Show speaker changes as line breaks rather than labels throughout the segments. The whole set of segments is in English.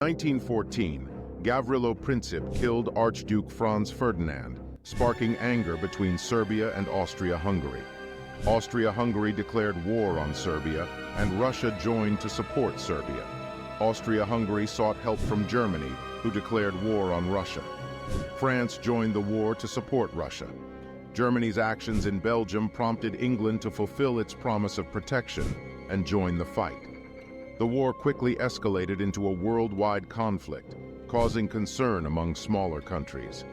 1914, Gavrilo Princip killed Archduke Franz Ferdinand, sparking anger between Serbia and Austria-Hungary. Austria-Hungary declared war on Serbia, and Russia joined to support Serbia. Austria-Hungary sought help from Germany, who declared war on Russia. France joined the war to support Russia. Germany's actions in Belgium prompted England to fulfill its promise of protection and join the fight. The war quickly escalated into a worldwide conflict, causing concern among smaller countries.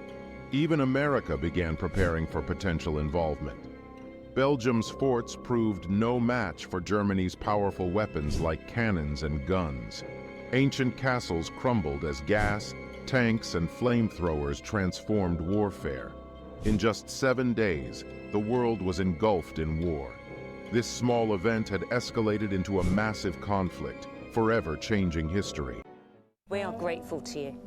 Even America began preparing for potential involvement. Belgium's forts proved no match for Germany's powerful weapons like cannons and guns. Ancient castles crumbled as gas, tanks, and flamethrowers transformed warfare. In just 7 days, the world was engulfed in war. This small event had escalated into a massive conflict, forever changing history.
We are grateful to you.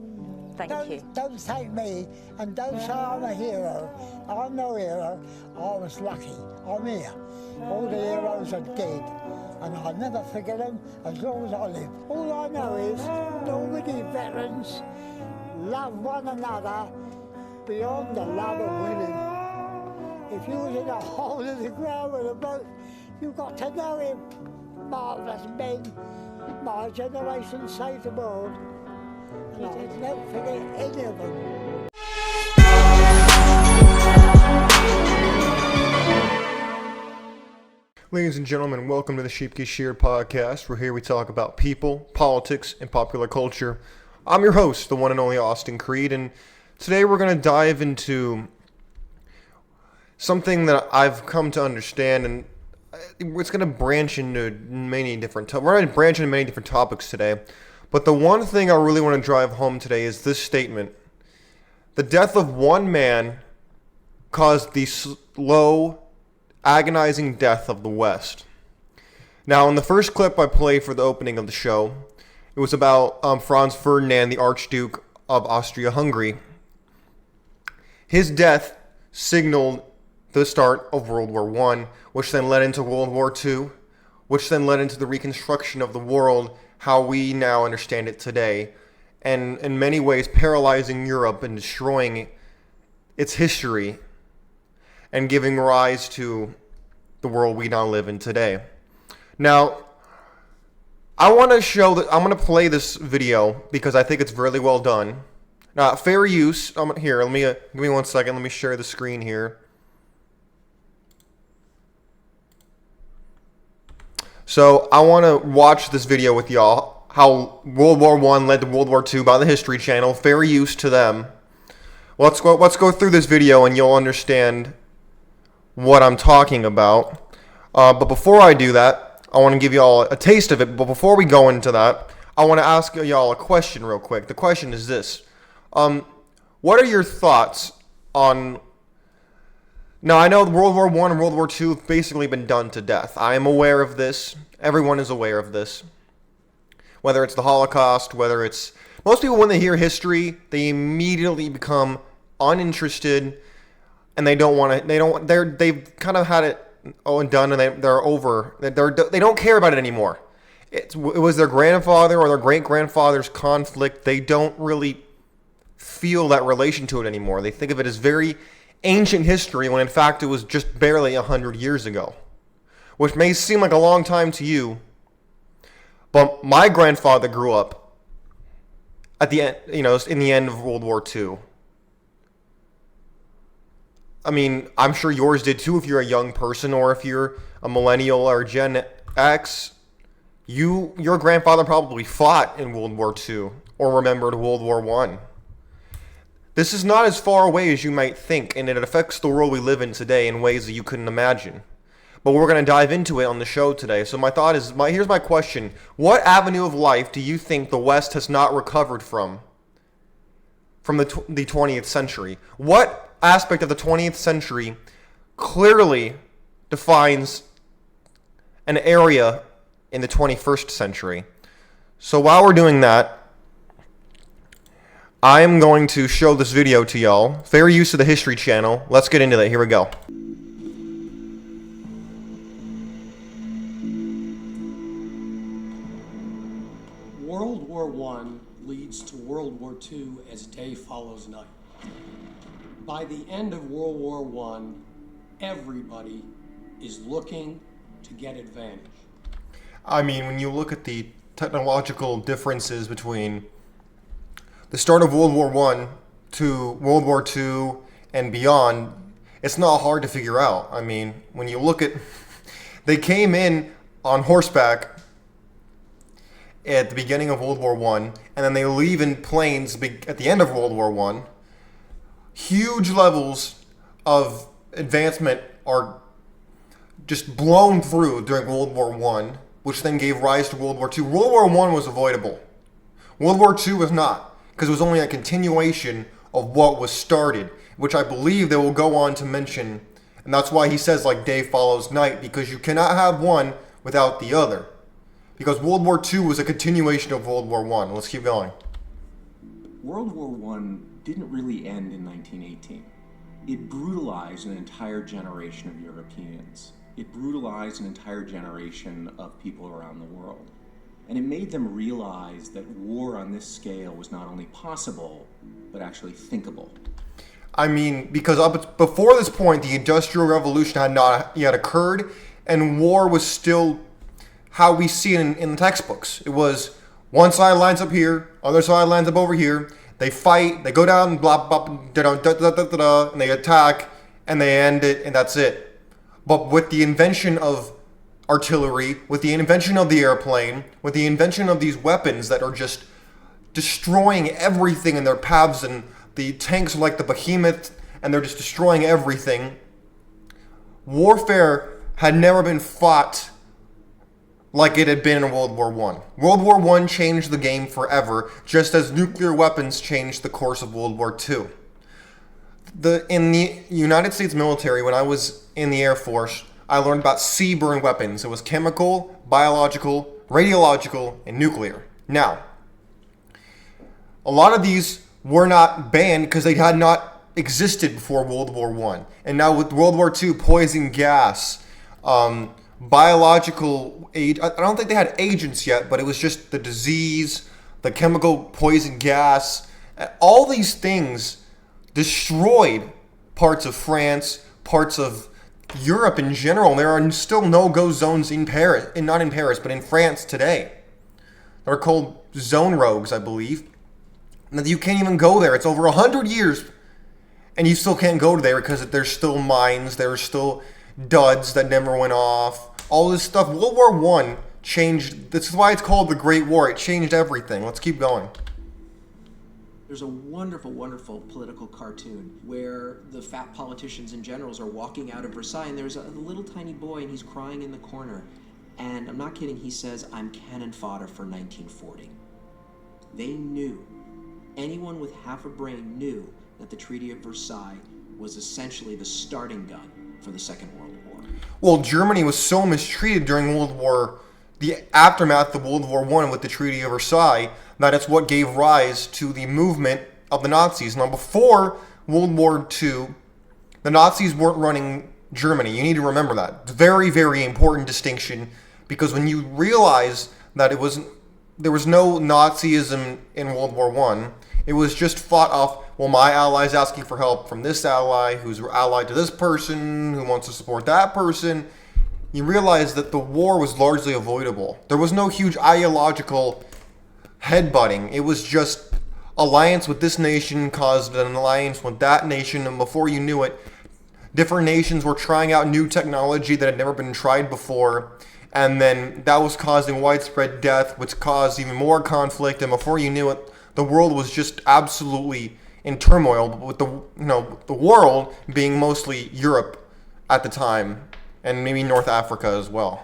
Thank you.
Don't thank me, and don't say I'm a hero. I'm no hero. I was lucky. I'm here. All the heroes are dead, and I'll never forget them as long as I live. All I know is Normandy veterans love one another beyond the love of winning. If you was in a hole in the ground with a boat, you got to know him. Marvellous men. My generation saved the world, and I'll never forget any of them.
Ladies and gentlemen, welcome to the Sheepkey Shear podcast, where here we talk about people, politics, and popular culture. I'm your host, the one and only Austin Creed, and today we're going to dive into something that I've come to understand, and it's going to branch into many different topics today. But the one thing I really want to drive home today is this statement. The death of one man caused the slow, agonizing death of the West. Now, in the first clip I played for the opening of the show, it was about Franz Ferdinand, the Archduke of Austria-Hungary. His death signaled the start of World War I, which then led into World War II, which then led into the reconstruction of the world, how we now understand it today, and in many ways paralyzing Europe and destroying its history and giving rise to the world we now live in today. Now, I want to show that I'm going to play this video because I think it's really well done. Now, fair use. Here, give me 1 second. Let me share the screen here. So I want to watch this video with y'all, how World War I led to World War II by the History Channel. Fair use to them. Let's go through this video and you'll understand what I'm talking about. But before I do that, I want to give y'all a taste of it. But before we go into that, I want to ask y'all a question real quick. The question is this. What are your thoughts on... Now, I know World War I and World War II have basically been done to death. I am aware of this. Everyone is aware of this. Whether it's the Holocaust, whether it's... Most people, when they hear history, they immediately become uninterested, and they don't want to... They've kind of had it and done, and they're over. They don't care about it anymore. It was their grandfather or their great-grandfather's conflict. They don't really feel that relation to it anymore. They think of it as very ancient history, when in fact it was just barely 100 years ago, which may seem like a long time to you, but my grandfather grew up at the end, in the end of World War II. I mean, I'm sure yours did too if you're a young person, or if you're a millennial or Gen X. Your grandfather probably fought in World War II or remembered World War I. This is not as far away as you might think, and it affects the world we live in today in ways that you couldn't imagine. But we're going to dive into it on the show today. So my thought is, here's my question. What avenue of life do you think the West has not recovered from the 20th century? What aspect of the 20th century clearly defines an area in the 21st century? So while we're doing that, I am going to show this video to y'all. Fair use of the History Channel. Let's get into that. Here we go.
World World War I leads to World War II as day follows night. By the end of World War I, everybody is looking to get advantage.
I mean, when you look at the technological differences between the start of World War I to World War II and beyond, it's not hard to figure out. I mean, when you look at, they came in on horseback at the beginning of World War I, and then they leave in planes at the end of World War I. Huge levels of advancement are just blown through during World War I, which then gave rise to World War II. World War I was avoidable. World War II was not, because it was only a continuation of what was started, which I believe they will go on to mention. And that's why he says, like, day follows night, because you cannot have one without the other. Because World War II was a continuation of World War I. Let's keep going.
World War I didn't really end in 1918. It brutalized an entire generation of Europeans. It brutalized an entire generation of people around the world. And it made them realize that war on this scale was not only possible, but actually thinkable.
I mean, because before this point, the Industrial Revolution had not yet occurred, and war was still how we see it in the textbooks. It was one side lines up here, other side lines up over here. They fight, they go down, blah, blah, da, da, da, da, da, da, and they attack, and they end it, and that's it. But with the invention of artillery, with the invention of the airplane, with the invention of these weapons that are just destroying everything in their paths, and the tanks are like the behemoth, and they're just destroying everything. Warfare had never been fought like it had been in World War I. World War I changed the game forever, just as nuclear weapons changed the course of World War II. In the United States military, when I was in the Air Force, I learned about sea-burn weapons. It was chemical, biological, radiological, and nuclear. Now, a lot of these were not banned because they had not existed before World War I. And now with World War II, poison gas, biological I don't think they had agents yet, but it was just the disease, the chemical poison gas. All these things destroyed parts of France, parts of Europe in general. There are still no-go zones in Paris, and not in Paris, but in France today. They're called zone rogues, I believe. And you can't even go there. It's over 100 years, and you still can't go there because there's still mines, there's still duds that never went off. All this stuff. World War I changed. This is why it's called the Great War. It changed everything. Let's keep going.
There's a wonderful, wonderful political cartoon where the fat politicians and generals are walking out of Versailles, and there's a little tiny boy, and he's crying in the corner. And I'm not kidding, he says, "I'm cannon fodder for 1940. They knew, anyone with half a brain knew that the Treaty of Versailles was essentially the starting gun for the Second World War.
Well, Germany was so mistreated during the aftermath of World War I with the Treaty of Versailles, that it's what gave rise to the movement of the Nazis. Now, before World War II, the Nazis weren't running Germany. You need to remember that. It's a very, very important distinction, because when you realize that there was no Nazism in World War I, it was just fought off, well, my ally's asking for help from this ally, who's allied to this person, who wants to support that person. You realize that the war was largely avoidable. There was no huge ideological headbutting. It was just alliance with this nation caused an alliance with that nation, and before you knew it, different nations were trying out new technology that had never been tried before, and then that was causing widespread death, which caused even more conflict, and before you knew it, the world was just absolutely in turmoil, with the world being mostly Europe at the time, and maybe North Africa as well.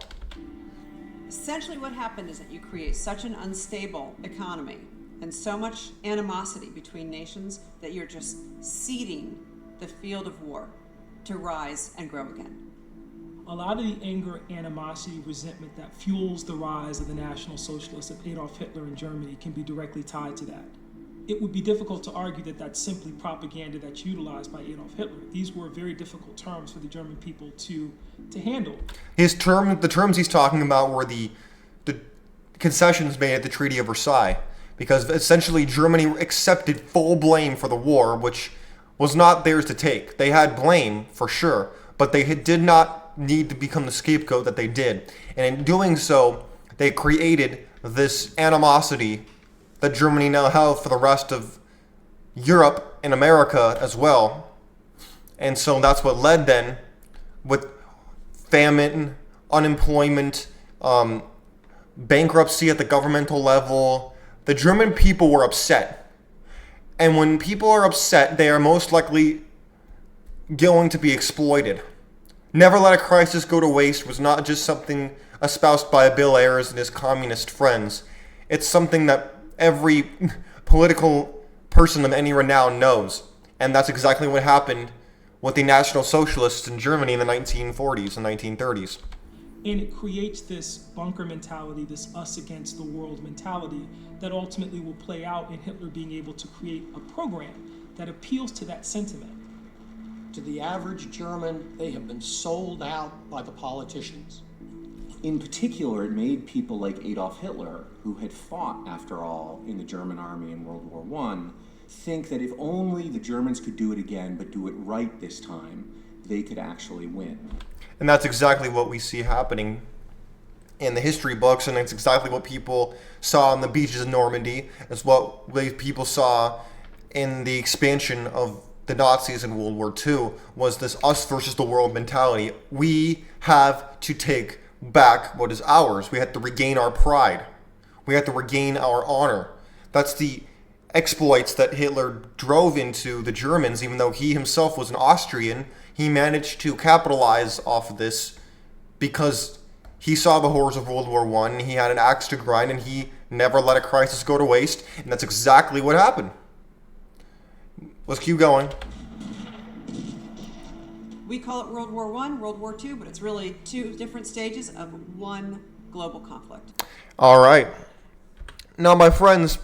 Essentially what happened is that you create such an unstable economy and so much animosity between nations that you're just seeding the field of war to rise and grow again.
A lot of the anger, animosity, resentment that fuels the rise of the National Socialists of Adolf Hitler in Germany can be directly tied to that. It would be difficult to argue that that's simply propaganda that's utilized by Adolf Hitler. These were very difficult terms for the German people to handle.
The terms he's talking about were the concessions made at the Treaty of Versailles. because essentially Germany accepted full blame for the war, which was not theirs to take. They had blame, for sure, but they did not need to become the scapegoat that they did. And in doing so, they created this animosity that Germany now held for the rest of Europe and America as well. And so that's what led then, with famine, unemployment, bankruptcy at the governmental level. The German people were upset. And when people are upset, they are most likely going to be exploited. Never let a crisis go to waste was not just something espoused by Bill Ayers and his communist friends. It's something that every political person of any renown knows. And that's exactly what happened with the National Socialists in Germany in the 1940s and 1930s.
And it creates this bunker mentality, this us against the world mentality that ultimately will play out in Hitler being able to create a program that appeals to that sentiment.
To the average German, they have been sold out by the politicians.
In particular, it made people like Adolf Hitler, who had fought, after all, in the German army in World War I, think that if only the Germans could do it again, but do it right this time, they could actually win.
And that's exactly what we see happening in the history books, and it's exactly what people saw on the beaches of Normandy, as what people saw in the expansion of the Nazis in World War II, was this us versus the world mentality. We have to take back what is ours. We have to regain our pride. We have to regain our honor. That's the exploits that Hitler drove into the Germans. Even though he himself was an Austrian, he managed to capitalize off of this because he saw the horrors of World War I, he had an axe to grind, and he never let a crisis go to waste, and that's exactly what happened. Let's keep going.
We call it World War I, World War II, but it's really two different stages of one global conflict.
All right. Now, my friends,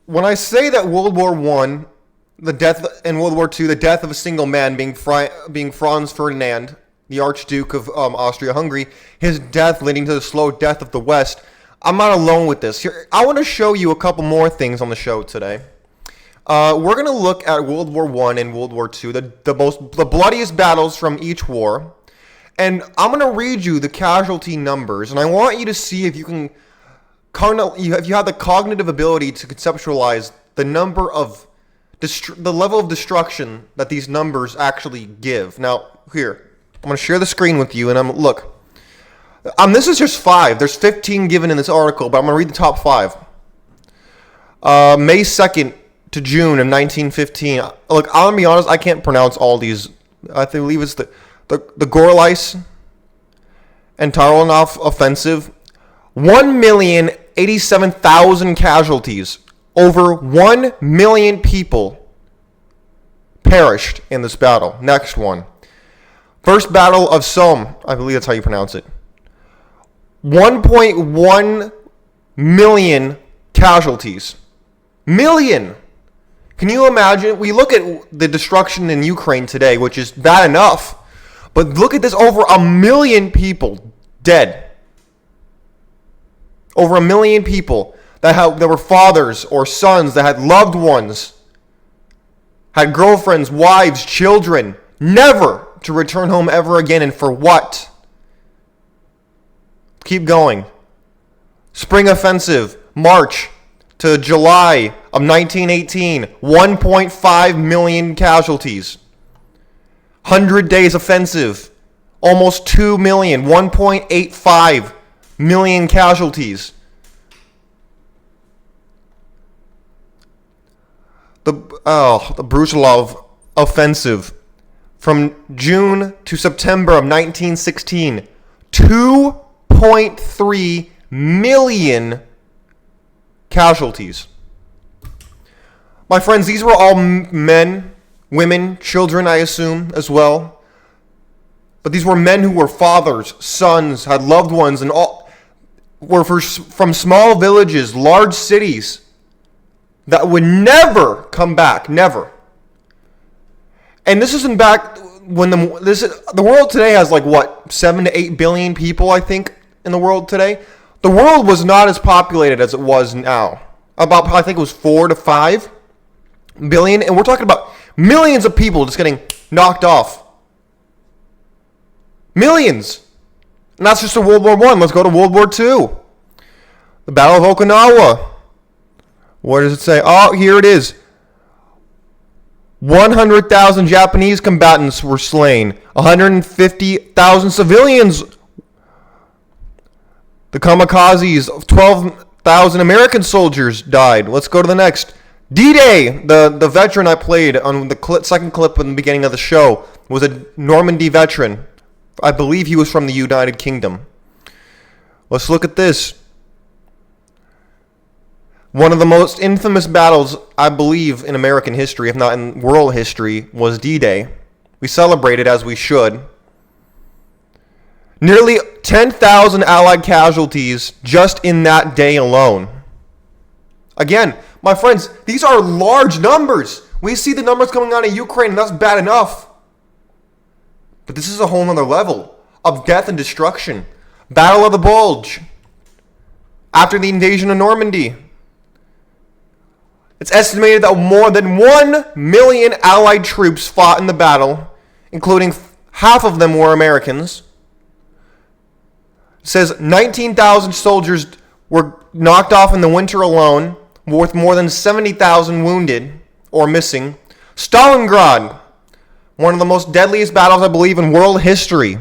when I say that World War I, the death in World War II, the death of a single man being Franz Ferdinand, the Archduke of Austria-Hungary, his death leading to the slow death of the West, I'm not alone with this. Here, I want to show you a couple more things on the show today. We're going to look at World War I and World War II, the bloodiest battles from each war. And I'm going to read you the casualty numbers, and I want you to see if you can, if you have the cognitive ability to conceptualize the number of, the level of destruction that these numbers actually give. Now, here, I'm going to share the screen with you, and look. This is just 5. There's 15 given in this article, but I'm going to read the top 5. May 2nd to June of 1915. Look, I'll be honest, I can't pronounce all these. I believe it's the Gorlice and Tarnov offensive. 1,087,000 casualties. Over 1 million people perished in this battle. Next one. First Battle of Somme. I believe that's how you pronounce it. 1.1 million casualties. Million! Can you imagine? We look at the destruction in Ukraine today, which is bad enough. But look at this, over 1 million people dead. Over 1 million people that were fathers or sons, that had loved ones, had girlfriends, wives, children, never to return home ever again. And for what? Keep going. Spring offensive, March to July of 1918, 1.5 million casualties. 100 Days offensive, almost 2 million, 1.85 million casualties. The Brusilov offensive, from June to September of 1916, 2.3 million casualties. My friends, these were all men, women, children, I assume, as well. But these were men who were fathers, sons, had loved ones, and all were from small villages, large cities, that would never come back, never. And this isn't back when the world today has 7 to 8 billion people, I think, in the world today. The world was not as populated as it was now. About, I think it was 4 to 5 billion. And we're talking about millions of people just getting knocked off. Millions. And that's just in World War I. Let's go to World War II. The Battle of Okinawa. What does it say? Oh, here it is. 100,000 Japanese combatants were slain. 150,000 civilians. The kamikazes of 12,000 American soldiers died. Let's go to the next. D-Day, the veteran I played on the second clip in the beginning of the show, was a Normandy veteran. I believe he was from the United Kingdom. Let's look at this. One of the most infamous battles, I believe, in American history, if not in world history, was D-Day. We celebrated as we should. Nearly 10,000 Allied casualties just in that day alone. Again, my friends, these are large numbers. We see the numbers coming out of Ukraine, and that's bad enough. But this is a whole nother level of death and destruction. Battle of the Bulge. After the invasion of Normandy. It's estimated that more than 1 million Allied troops fought in the battle, including half of them were Americans. It says 19,000 soldiers were knocked off in the winter alone, with more than 70,000 wounded or missing. Stalingrad, one of the most deadliest battles, I believe, in world history.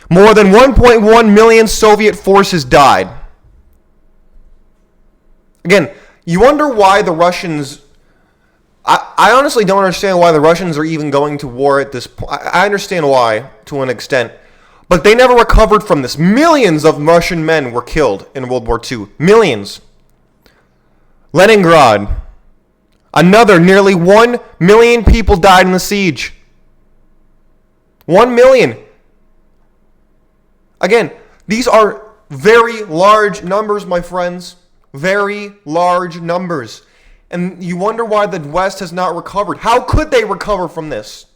More than 1.1 million Soviet forces died. Again, you wonder why the Russians... I honestly don't understand why the Russians are even going to war at this point. I understand why, to an extent. But they never recovered from this. Millions of Russian men were killed in World War II. Millions. Leningrad. Another nearly 1 million people died in the siege. 1 million. Again, these are very large numbers, my friends. Very large numbers. And you wonder why the West has not recovered. How could they recover from this?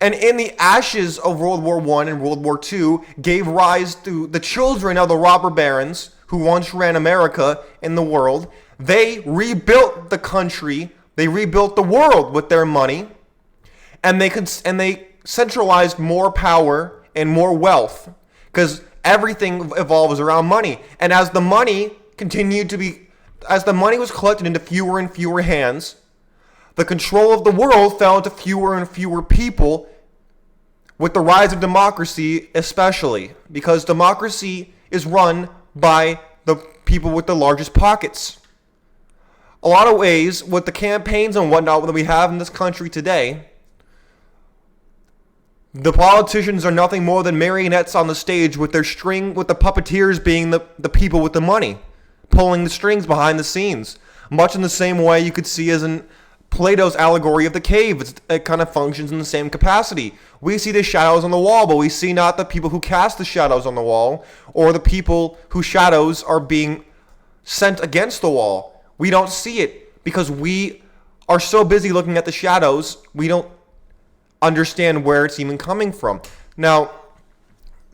And in the ashes of World War I and World War II gave rise to the children of the robber barons who once ran America in the world. They rebuilt the country. They rebuilt the world with their money. And they centralized more power and more wealth. Because everything evolves around money. And as the money was collected into fewer and fewer hands, the control of the world fell into fewer and fewer people, with the rise of democracy especially. Because democracy is run by the people with the largest pockets. A lot of ways, with the campaigns and whatnot that we have in this country today, the politicians are nothing more than marionettes on the stage with the puppeteers being the people with the money, pulling the strings behind the scenes. Much in the same way you could see as in Plato's allegory of the cave. It kind of functions in the same capacity. We see the shadows on the wall, but we see not the people who cast the shadows on the wall, or the people whose shadows are being sent against the wall. We don't see it because we are so busy looking at the shadows, we don't understand where it's even coming from. Now,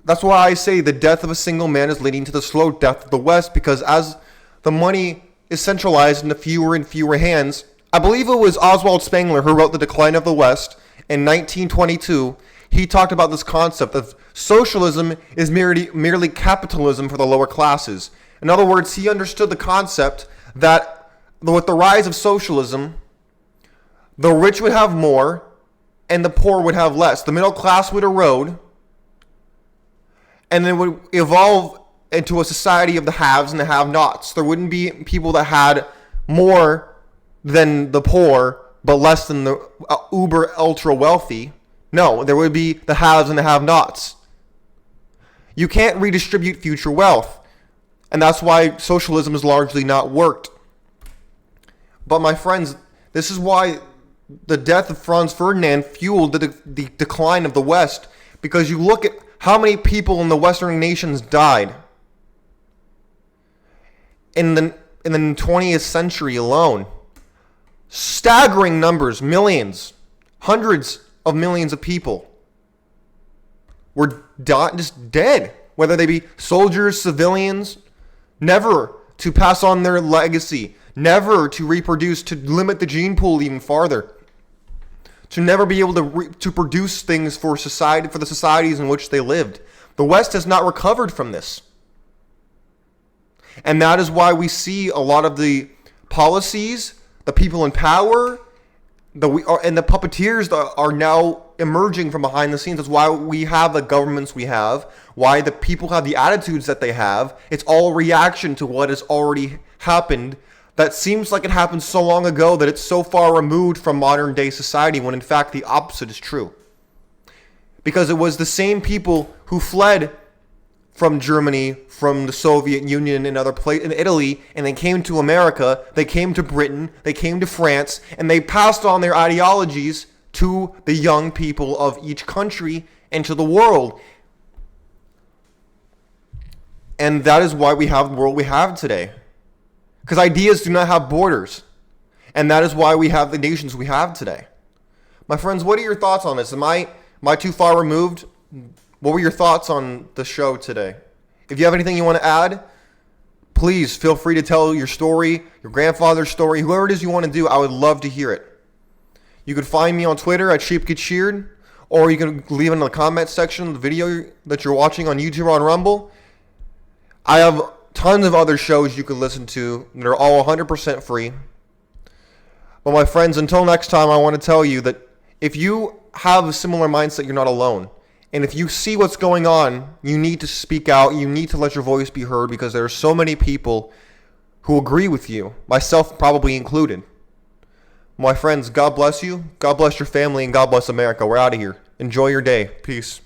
that's why I say the death of a single man is leading to the slow death of the West, because as the money is centralized into fewer and fewer hands, I believe it was Oswald Spanger who wrote The Decline of the West in 1922. He talked about this concept of socialism is merely capitalism for the lower classes. In other words, he understood the concept that with the rise of socialism, the rich would have more and the poor would have less. The middle class would erode, and then would evolve into a society of the haves and the have-nots. There wouldn't be people that had more than the poor, but less than the uber ultra wealthy. No, there would be the haves and the have-nots. You can't redistribute future wealth, and that's why socialism has largely not worked. But my friends, this is why the death of Franz Ferdinand fueled the decline of the West, because you look at how many people in the Western nations died in the 20th century alone. Staggering numbers, millions, hundreds of millions of people were just dead, whether they be soldiers, civilians. Never to pass on their legacy, never to reproduce, to limit the gene pool even farther, to never be able to produce things for society, for the societies in which they lived. The West has not recovered from this. And that is why we see a lot of the policies, the people in power, and the puppeteers that are now emerging from behind the scenes. That's why we have the governments we have, why the people have the attitudes that they have. It's all a reaction to what has already happened that seems like it happened so long ago that it's so far removed from modern day society, when in fact the opposite is true. Because it was the same people who fled from Germany, from the Soviet Union and other places, in Italy, and they came to America, they came to Britain, they came to France, and they passed on their ideologies to the young people of each country and to the world. And that is why we have the world we have today. Because ideas do not have borders. And that is why we have the nations we have today. My friends, what are your thoughts on this? Am I too far removed? What were your thoughts on the show today? If you have anything you want to add, please feel free to tell your story, your grandfather's story, whoever it is you want to do. I would love to hear it. You can find me on Twitter at Sheep Get Sheared, or you can leave it in the comment section of the video that you're watching on YouTube or on Rumble. I have tons of other shows you can listen to that are all 100% free. But my friends, until next time, I want to tell you that if you have a similar mindset, you're not alone. And if you see what's going on, you need to speak out. You need to let your voice be heard, because there are so many people who agree with you, myself probably included. My friends, God bless you. God bless your family, and God bless America. We're out of here. Enjoy your day. Peace.